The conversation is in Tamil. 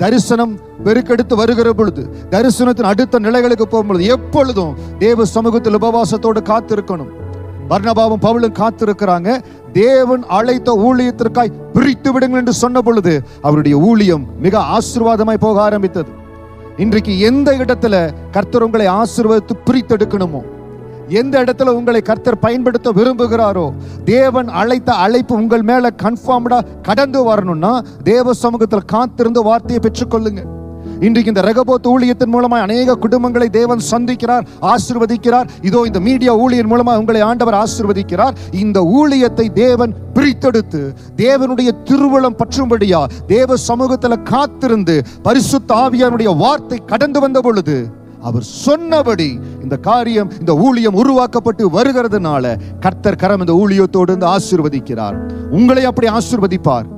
தரிசனம் பெருக்கெடுத்து வருகிற பொழுது, தரிசனத்தின் அடுத்த நிலைகளுக்கு போகும்பொழுது எப்பொழுதும் தேவ சமூகத்தில் உபவாசத்தோடு காத்திருக்கணும். பர்னபாவும் பவுலும் காத்திருக்கிறாங்க. தேவன் அழைத்த ஊழியத்திற்காய் பிரித்து விடுங்கள் என்று சொன்ன பொழுது அவருடைய ஊழியம் மிக ஆசீர்வாதமாய் போக ஆரம்பித்தது. இன்றைக்கு எந்த இடத்துல கர்த்தர் உங்களை ஆசீர்வதித்து பிரித்தெடுக்கணுமோ, எந்த இடத்துல உங்களை கர்த்தர் பயன்படுத்த விரும்புகிறாரோ, தேவன் அழைத்த அழைப்பு உங்கள் மேல கன்ஃபார்ம்டா கடந்து வரணும்னா தேவ சமூகத்தில் காத்திருந்து வார்த்தையை பெற்றுக்கொள்ளுங்க. இன்றைக்கு இந்த ரெகோபோத் ஊழியத்தின் மூலமாக அநேக குடும்பங்களை தேவன் சந்திக்கிறார், ஆசீர்வதிக்கிறார். இதோ இந்த மீடியா ஊழியன் மூலமாக உங்களை ஆண்டவர் ஆசீர்வதிக்கிறார். இந்த ஊழியத்தை தேவன் பிரித்தெடுத்து தேவனுடைய திருவுளம் பற்றும்படியா தேவ சமூகத்தில் காத்திருந்து பரிசுத்த ஆவியானுடைய வார்த்தை கடந்து வந்த பொழுது அவர் சொன்னபடி இந்த காரியம், இந்த ஊழியம் உருவாக்கப்பட்டு வருகிறதுனால கர்த்தர் கரம் இந்த ஊழியத்தோடு ஆசீர்வதிக்கிறார். உங்களை அப்படி ஆசீர்வதிப்பார்.